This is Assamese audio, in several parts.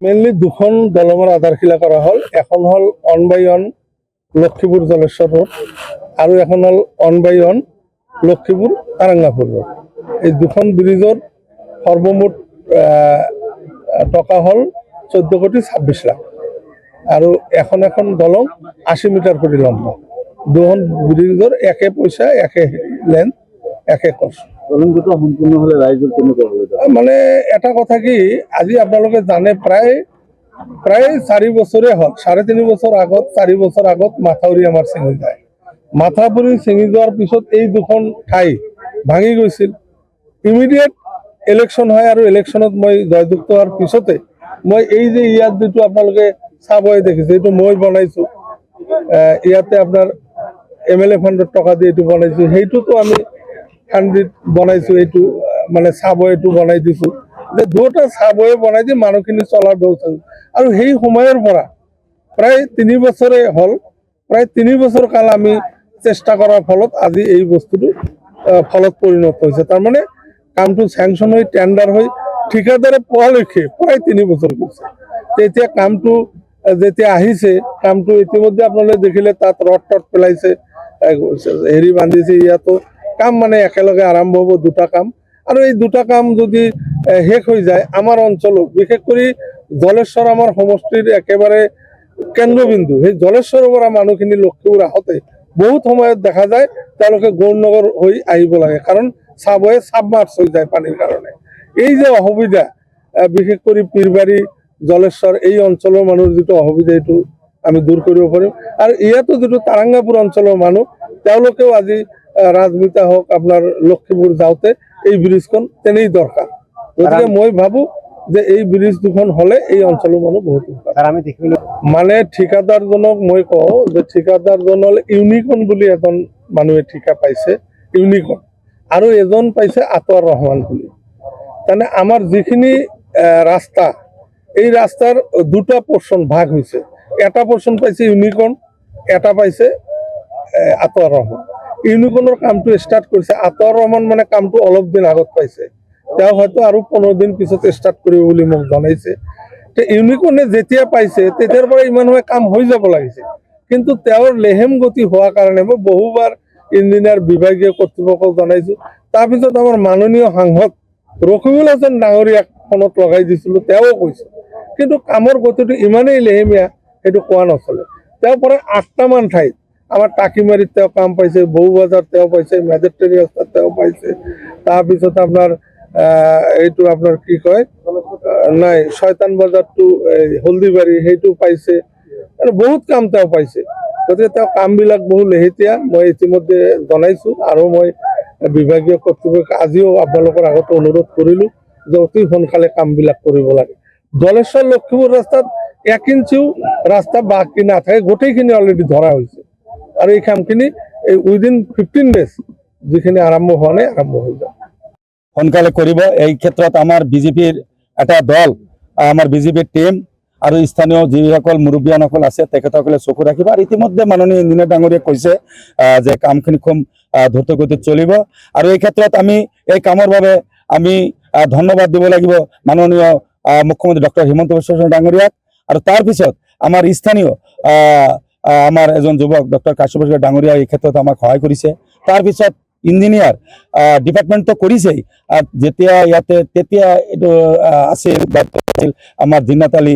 মেইনলি দুখন দলঙৰ আধাৰশিলা কৰা হ'ল। এখন হ'ল 1/1 লক্ষীপুৰ জলেশ্বৰ ৰোড আৰু এখন হ'ল 1/1 লক্ষীপুৰ তাৰাংগাপুৰ ৰোড। এই দুখন ব্ৰিজৰ সৰ্বমুঠ টকা হ'ল 14,26 লাখ আৰু এখন এখন দলং 80 মিটাৰ কৰি লম্বা। দুখন ব্ৰিজৰ একে পইচা, একে লেন্থ, একে কষ্ট। দলং দুটো সম্পূৰ্ণ হলে ৰাইজৰ কেনেকুৱা হ'ব? মানে এটা কথা কি, আজি আপোনালোকে জানে প্ৰায় 4 বছৰে হ'ল, 3.5 বছৰ আগত, 4 বছৰ আগত মাথাউৰি আমাৰ ছিঙি যায়। মাথাউৰি ছিঙি যোৱাৰ পিছত এই দুখন ঠাই ভাঙি গৈছিল। ইমিডিয়েট ইলেকশ্যন হয় আৰু ইলেকশ্যনত মই জয়যুক্ত হোৱাৰ পিছতে মই এই যে ইয়াত যিটো আপোনালোকে চাবই দেখিছে, এইটো মই বনাইছোঁ। ইয়াতে আপোনাৰ MLA ফাণ্ডৰ টকা দি এইটো বনাইছোঁ। সেইটোতো আমি ফাণ্ডিত বনাইছোঁ। এইটো মানে চাবৱেটো বনাই দিছোঁ যে দুটা চাবৱে বনাই দি মানুহখিনি চলাৰ ব্যৱস্থা। আৰু সেই সময়ৰ পৰা প্ৰায় 3 বছৰে হ'ল, প্ৰায় 3 বছৰ কাল আমি চেষ্টা কৰাৰ ফলত আজি এই বস্তুটো ফলত পৰিণত হৈছে। তাৰমানে কামটো চেংচন হৈ টেণ্ডাৰ হৈ ঠিকাদাৰে পোৱালৈকে প্ৰায় 3 বছৰ গৈছে। তেতিয়া কামটো যেতিয়া আহিছে, কামটো ইতিমধ্যে আপোনালোকে দেখিলে তাত ৰড পেলাইছে, হেৰি বান্ধিছে। ইয়াতো কাম মানে একেলগে আৰম্ভ হ'ব, দুটা কাম। আৰু এই দুটা কাম যদি শেষ হৈ যায়, আমাৰ অঞ্চলত বিশেষ কৰি জলেশ্বৰ আমাৰ সমষ্টিৰ একেবাৰে কেন্দ্ৰবিন্দু। সেই জলেশ্বৰৰ পৰা মানুহখিনি লক্ষীপুৰ আহোঁতে বহুত সময়ত দেখা যায় তেওঁলোকে গৌৰনগৰ হৈ আহিব লাগে, কাৰণ চাবৱে চাবমাৰ্চ হৈ যায় পানীৰ কাৰণে। এই যে অসুবিধা, বিশেষ কৰি পীৰবাৰী, জলেশ্বৰ এই অঞ্চলৰ মানুহৰ যিটো অসুবিধা, এইটো আমি দূৰ কৰিব পাৰিম। আৰু ইয়াতো যিটো তাৰাংগাপুৰ অঞ্চলৰ মানুহ, তেওঁলোকেও আজি ৰাজমিতা হওক, আপোনাৰ লক্ষীপুৰ যাওঁতে এই ব্ৰিজখন তেনেই দৰকাৰ। গতিকে মই ভাবো যে এই ব্ৰিজ দুখন হলে এই অঞ্চলৰ মানুহ বহুত আমি দেখিবলৈ মানে ঠিকাদাৰজনক মই কওঁ যে ঠিকাদাৰজন হ'ল ইউনিকৰ্ণ বুলি এজন মানুহে ঠিকা পাইছে, ইউনিকৰ্ণ, আৰু এজন পাইছে আতৱাৰ ৰহমান বুলি। তাৰমানে আমাৰ যিখিনি ৰাস্তা, এই ৰাস্তাৰ দুটা পৰ্চন ভাগ হৈছে। এটা পৰ্চন পাইছে ইউনিকৰ্ণ, এটা পাইছে আতৱাৰ ৰহমান। ইউনিকৰ্ণৰ কামটো ষ্টাৰ্ট কৰিছে, আতৱাৰ ৰহমান মানে কামটো অলপ দিন আগত পাইছে। তেওঁ হয়তো আৰু 15 দিন পিছত ষ্টাৰ্ট কৰিব বুলি মোক জনাইছে। ইউনিকৰ্ণে যেতিয়া পাইছে তেতিয়াৰ পৰা ইমান সময় কাম হৈ যাব লাগিছে, কিন্তু তেওঁৰ লেহেম গতি হোৱাৰ কাৰণে মই বহুবাৰ ইঞ্জিনিয়াৰ বিভাগীয় কৰ্তৃপক্ষক জনাইছো। তাৰপিছত আমাৰ মাননীয় সাংসদ ৰকিবুল হাছান ডাঙৰীয়াক ফোনত লগাই দিছিলোঁ, তেওঁ কৈছে, কিন্তু কামৰ গতিটো ইমানেই লেহেমীয়া, সেইটো কোৱা নচলে। তেওঁ প্ৰায় 8টামান ঠাইত, আমাৰ টাকিমাৰীত তেওঁ কাম পাইছে, বৌবাজাৰত তেওঁ পাইছে, মেজেষ্টেৰী ৰাস্তাত তেওঁ পাইছে, তাৰপিছত আপোনাৰ এইটো আপোনাৰ কি কয়, নাই ছয়তান বজাৰটো হলদিবাৰী, সেইটো পাইছে, আৰু বহুত কাম তেওঁ পাইছে। গতিকে তেওঁ কামবিলাক বহু লেহেতীয়া, মই ইতিমধ্যে জনাইছোঁ। আৰু মই বিভাগীয় কৰ্তৃপক্ষক আজিও আপোনালোকৰ আগত অনুৰোধ কৰিলোঁ যে অতি সোনকালে কামবিলাক কৰিব লাগে। জলেশ্বৰ লক্ষীপুৰ ৰাস্তাত 1 ইঞ্চিও ৰাস্তা বাকী নাথাকে, গোটেইখিনি অলৰেডি ধৰা হৈছে। আৰু এই কামখিনি উইদিন 15 ডেজ যিখিনি আৰম্ভ হোৱা নাই, আৰম্ভ হৈ যাব। সোনকালে কৰিব। এই ক্ষেত্ৰত আমাৰ বিজেপিৰ এটা দল, আমাৰ বিজেপিৰ টিম আৰু স্থানীয় যিসকল মুৰব্বীয়ানসকল আছে তেখেতসকলে চকু ৰাখিব। আৰু ইতিমধ্যে মাননীয় ইঞ্জিনিয়াৰ ডাঙৰীয়াই কৈছে যে কামখিনি খুব দ্ৰুতগতিত চলিব। আৰু এই ক্ষেত্ৰত আমি এই কামৰ বাবে আমি ধন্যবাদ দিব লাগিব মাননীয় মুখ্যমন্ত্ৰী ডক্টৰ হিমন্ত বিশ্ব শৰ্মা ডাঙৰীয়াক। আৰু তাৰপিছত আমাৰ স্থানীয় আমাৰ এজন যুৱক ডক্টৰ কাশ্যপ ডাঙৰীয়া এই ক্ষেত্ৰত আমাক সহায় কৰিছে। তাৰপিছত ইঞ্জিনিয়াৰ ডিপাৰ্টমেণ্টটো কৰিছেই, যেতিয়া ইয়াতে তেতিয়া এইটো আছিল আমাৰ জিন্নাত আলী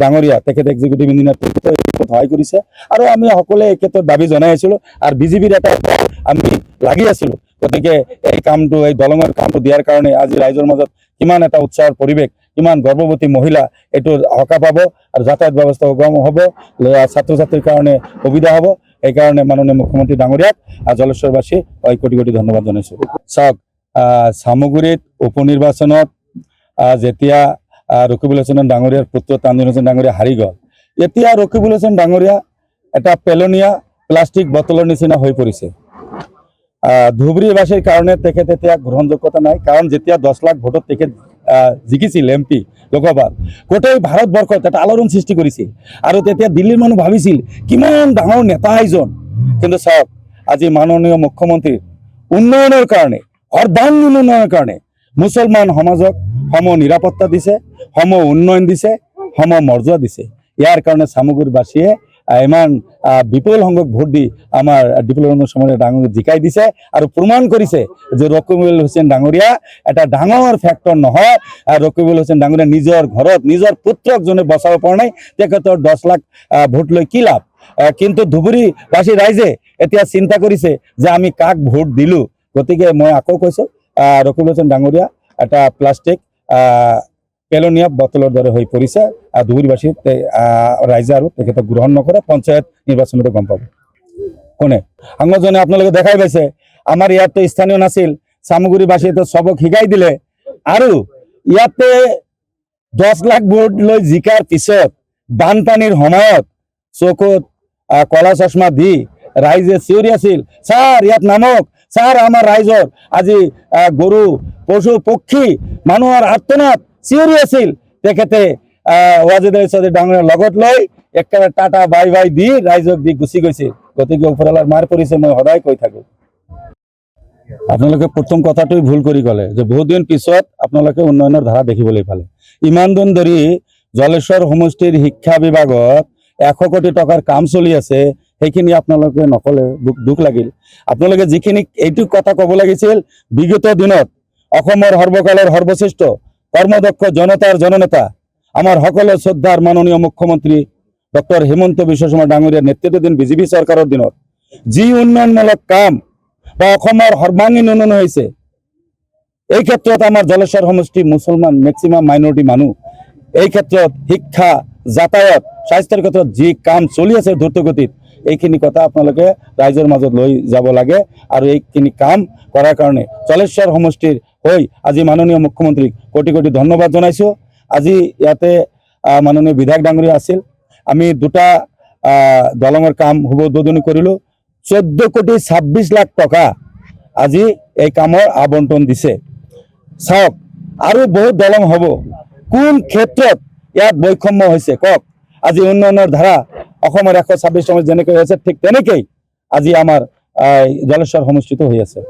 ডাঙৰীয়া, তেখেত এক্সিকিউটিভ ইঞ্জিনিয়াৰ, তেখেতে সহায় কৰিছে। আৰু আমি সকলোৱে এই ক্ষেত্ৰত দাবী জনাই আছিলোঁ, আৰু বিজেপিৰ এটা আমি লাগি আছিলোঁ। গতিকে এই কামটো, এই দলঙৰ কামটো দিয়াৰ কাৰণে আজি ৰাইজৰ মাজত কিমান এটা উৎসাহৰ পৰিৱেশ, কিমান গৰ্ভৱতী মহিলা এইটো সকাহ পাব, আৰু যাতায়াত ব্যৱস্থা সুগম হ'ব, ছাত্ৰ ছাত্ৰীৰ কাৰণে সুবিধা হ'ব। সেইকাৰণে মাননীয় মুখ্যমন্ত্ৰী ডাঙৰীয়াক জলেশ্বৰবাসী কোটি কোটি ধন্যবাদ জনাইছোঁ। চাওক, চামগুৰিত উপনিৰ্বাচনত যেতিয়া ৰকিবুল হাছান ডাঙৰীয়াৰ পুত্ৰ তানজিন হাছান ডাঙৰীয়া হাৰি গ'ল, এতিয়া ৰকিবুল হাছান ডাঙৰীয়া এটা পেলনীয়া প্লাষ্টিক বটলৰ নিচিনা হৈ পৰিছে। ধুবুৰীবাসীৰ কাৰণে তেখেত এতিয়া গ্ৰহণযোগ্যতা নাই, কাৰণ যেতিয়া 10 লাখ ভোটত তেখেত জিকিছিল MP লোকসভাত, গোটেই ভাৰতবৰ্ষত এটা আলোড়ন সৃষ্টি কৰিছিল। আৰু তেতিয়া দিল্লীৰ মানুহ ভাবিছিল কিমান ডাঙৰ নেতা এজন। কিন্তু চাওক, আজি মাননীয় মুখ্যমন্ত্ৰীৰ উন্নয়নৰ কাৰণে, সৰ্বাংগীন উন্নয়নৰ কাৰণে মুছলমান সমাজক সম নিৰাপত্তা দিছে, সম উন্নয়ন দিছে। সমমৰ্যাদা দিছে। ইয়াৰ কাৰণে চামগুৰিবাসীয়ে ইমান বিপুল সংখ্যক ভোট দি আমাৰ ডিপ্ল'মেণ্ট সময় ডাঙৰীয়া জিকাই দিছে আৰু প্ৰমাণ কৰিছে যে ৰকিবুল হুছেইন ডাঙৰীয়া এটা ডাঙৰ ফেক্টৰ নহয়। ৰকিবুল হুছেইন ডাঙৰীয়া নিজৰ ঘৰত নিজৰ পুত্ৰক যোনে বচাব পৰা নাই, তেখেতৰ 10 লাখ ভোট লৈ কি লাভ। কিন্তু ধুবুৰীবাসী ৰাইজে এতিয়া চিন্তা কৰিছে যে আমি কাক ভোট দিলো। গতিকে মই আকৌ কৈছো ৰকিবুল হুছেইন ডাঙৰীয়া এটা প্লাষ্টিক পেলনীয়া বটলৰ দৰে হৈ পৰিছে। ধুবুৰীবাসী ৰাইজে আৰু তেখেতক গ্ৰহণ নকৰে। পঞ্চায়ত নিৰ্বাচনতো গম পাব কোনে। সাংবাদিকজনে আপোনালোকে দেখাই পাইছে আমাৰ ইয়াততো স্থানীয় নাছিল, চামগুৰিবাসীয়ে চবক শিকাই দিলে। আৰু ইয়াতে 10 লাখ ভোট লৈ জিকাৰ পিছত বানপানীৰ সময়ত চকুত কলা চশমা দি ৰাইজে চিঞৰি আছিল, ছাৰ ইয়াত নামক, ছাৰ আমাৰ ৰাইজৰ আজি গৰু পশু পক্ষী মানুহৰ আৰ্তনাদ চিঞৰি আছিল। তেখেতে ৱাজেদ আলী চৌধুৰী ডাঙৰীয়াৰ লগত লৈ একেবাৰে টাটা বাই বাই দি ৰাইজক দি গুচি গৈছিল। গতিকে ওপৰৱালাৰ মাৰ পৰিছে, মই সদায় কৈ থাকো। আপোনালোকে প্ৰথম কথাটোই ভুল কৰি গ'লে যে বহুত দিন পিছত আপোনালোকে উন্নয়নৰ ধাৰা দেখিবলৈ পালে। ইমান দিন ধৰি জলেশ্বৰ সমষ্টিৰ শিক্ষা বিভাগত 100 কোটি টকাৰ কাম চলি আছে, সেইখিনি আপোনালোকে নকলে, দুখ লাগিল। আপোনালোকে যিখিনি এইটো কথা ক'ব লাগিছিল, বিগত দিনত অসমৰ সৰ্বকালৰ সৰ্বশ্ৰেষ্ঠ কৰ্মদক্ষ জনতাৰ জননেতা আমাৰ সকলো শ্ৰদ্ধাৰ মাননীয় মুখ্যমন্ত্ৰী ডক্টৰ হিমন্ত বিশ্ব শৰ্মা ডাঙৰীয়াৰ নেতৃত্বাধীন বিজেপি চৰকাৰৰ দিনত যি উন্নয়নমূলক কাম বা অসমৰ সৰ্বাংগীন উন্নয়ন হৈছে, এই ক্ষেত্ৰত আমাৰ জলেশ্বৰ সমষ্টি মুছলমান মেক্সিমাম মাইনৰিটি মানুহ, এই ক্ষেত্ৰত শিক্ষা যাতায়াত স্বাস্থ্যৰ ক্ষেত্ৰত যি কাম চলি আছে দ্ৰুতগতিত, এইখিনি কথা আপোনালোকে ৰাইজৰ মাজত লৈ যাব লাগে। আৰু এইখিনি কাম কৰাৰ কাৰণে জলেশ্বৰ সমষ্টিৰ হৈ আজি মাননীয় মুখ্যমন্ত্ৰীক কোটি কোটি ধন্যবাদ জনাইছোঁ। আজি ইয়াতে মাননীয় বিধায়ক ডাঙৰীয়া আছিল, আমি 2টা দলঙৰ কাম শুভ উদ্বোধনী কৰিলোঁ। 14 কোটি 26 লাখ টকা আজি এই কামৰ আবণ্টন দিছে। চাওক আৰু বহুত দলং হ'ব, কোন ক্ষেত্ৰত ইয়াত বৈষম্য হৈছে কওক। আজি উন্নয়নৰ ধাৰা অসমৰ 126 সমষ্টি যেনেকৈ হৈছে, ঠিক তেনেকেই আজি আমাৰ জলেশ্বৰ সমষ্টিতো হৈ আছে।